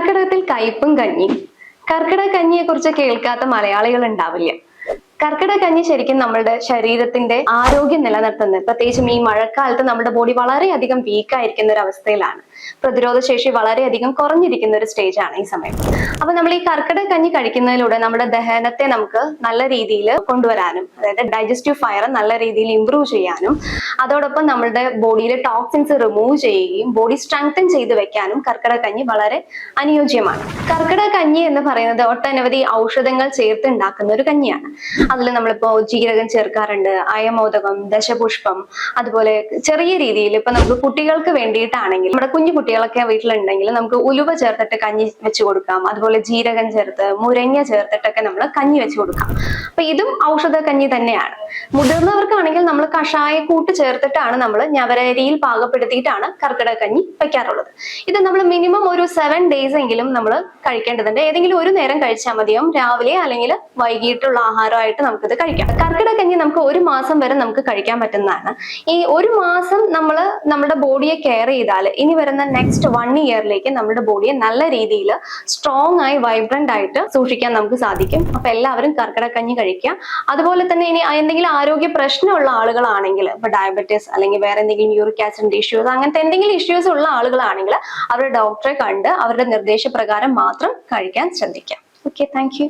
കർക്കിടകത്തിൽ കയ്പും കഞ്ഞിയും. കർക്കിടക കഞ്ഞിയെ കുറിച്ച് കേൾക്കാത്ത മലയാളികൾ ഉണ്ടാവില്ല. കർക്കിടക കഞ്ഞി ശരിക്കും നമ്മളുടെ ശരീരത്തിന്റെ ആരോഗ്യം നിലനിർത്തുന്നത്, പ്രത്യേകിച്ചും ഈ മഴക്കാലത്ത് നമ്മുടെ ബോഡി വളരെയധികം വീക്ക് ആയിരിക്കുന്ന ഒരു അവസ്ഥയിലാണ്. പ്രതിരോധ ശേഷി വളരെയധികം കുറഞ്ഞിരിക്കുന്ന ഒരു സ്റ്റേജ് ആണ് ഈ സമയം. അപ്പൊ നമ്മൾ ഈ കർക്കിടക കഞ്ഞി കഴിക്കുന്നതിലൂടെ നമ്മുടെ ദഹനത്തെ നമുക്ക് നല്ല രീതിയിൽ കൊണ്ടുവരാനും, അതായത് ഡൈജസ്റ്റീവ് ഫയർ നല്ല രീതിയിൽ ഇംപ്രൂവ് ചെയ്യാനും, അതോടൊപ്പം നമ്മുടെ ബോഡിയിലെ ടോക്സിൻസ് റിമൂവ് ചെയ്യുകയും ബോഡി സ്ട്രെങ്തൻ ചെയ്ത് വെക്കാനും കർക്കിടക കഞ്ഞി വളരെ അനുയോജ്യമാണ്. കർക്കിടക കഞ്ഞി എന്ന് പറയുന്നത് ഒട്ടനവധി ഔഷധങ്ങൾ ചേർത്ത് ഉണ്ടാക്കുന്ന ഒരു കഞ്ഞിയാണ്. അതിൽ നമ്മളിപ്പോ ജീരകം ചേർക്കാറുണ്ട്, അയമോദകം, ദശപുഷ്പം, അതുപോലെ ചെറിയ രീതിയിൽ ഇപ്പൊ നമുക്ക് കുട്ടികൾക്ക് വേണ്ടിയിട്ടാണെങ്കിൽ, നമ്മുടെ കുഞ്ഞു കുട്ടികളൊക്കെ വീട്ടിലുണ്ടെങ്കിൽ നമുക്ക് ഉലുവ ചേർത്തിട്ട് കഞ്ഞി വെച്ച് കൊടുക്കാം. അതുപോലെ ജീരകം ചേർത്ത്, മുരങ്ങ ചേർത്തിട്ടൊക്കെ നമ്മൾ കഞ്ഞി വെച്ച് കൊടുക്കാം. അപ്പൊ ഇതും ഔഷധ കഞ്ഞി തന്നെയാണ്. മുതിർന്നവർക്കാണെങ്കിൽ നമ്മൾ കഷായക്കൂട്ട് ചേർത്തിട്ടാണ് നമ്മൾ ഞവരരിയിൽ പാകപ്പെടുത്തിയിട്ടാണ് കർക്കിടക കഞ്ഞി വെക്കാറുള്ളത്. ഇത് നമ്മൾ മിനിമം ഒരു 7 days എങ്കിലും നമ്മൾ കഴിക്കേണ്ടതുണ്ട്. ഏതെങ്കിലും ഒരു നേരം കഴിച്ചാൽ മതിയാവും, രാവിലെ അല്ലെങ്കിൽ വൈകിട്ടുള്ള ആഹാരമായിട്ട് നമുക്കിത് കഴിക്കാം. കർക്കിടക കഞ്ഞി നമുക്ക് 1 മാസം വരെ നമുക്ക് കഴിക്കാൻ പറ്റുന്നതാണ്. ഈ 1 മാസം നമ്മൾ നമ്മുടെ ബോഡിയെ കെയർ ചെയ്താൽ ഇനി വരുന്ന നെക്സ്റ്റ് 1 ഇയറിലേക്ക് നമ്മുടെ ബോഡിയെ നല്ല രീതിയിൽ സ്ട്രോങ് ആയി വൈബ്രന്റ് ആയിട്ട് സൂക്ഷിക്കാൻ നമുക്ക് സാധിക്കും. അപ്പൊ എല്ലാവരും കർക്കിടക കഞ്ഞി കഴിക്കുക. അതുപോലെ തന്നെ ഇനി എന്തെങ്കിലും ആരോഗ്യ പ്രശ്നമുള്ള ആളുകളാണെങ്കിൽ, ഇപ്പൊ ഡയബറ്റീസ് അല്ലെങ്കിൽ വേറെ എന്തെങ്കിലും യൂറിക് ആസിഡിന്റെ ഇഷ്യൂസ്, അങ്ങനത്തെ എന്തെങ്കിലും ഇഷ്യൂസ് ഉള്ള ആളുകളാണെങ്കിൽ അവരുടെ ഡോക്ടറെ കണ്ട് അവരുടെ നിർദ്ദേശപ്രകാരം മാത്രം കഴിക്കാൻ ശ്രദ്ധിക്കാം. Okay, thank you.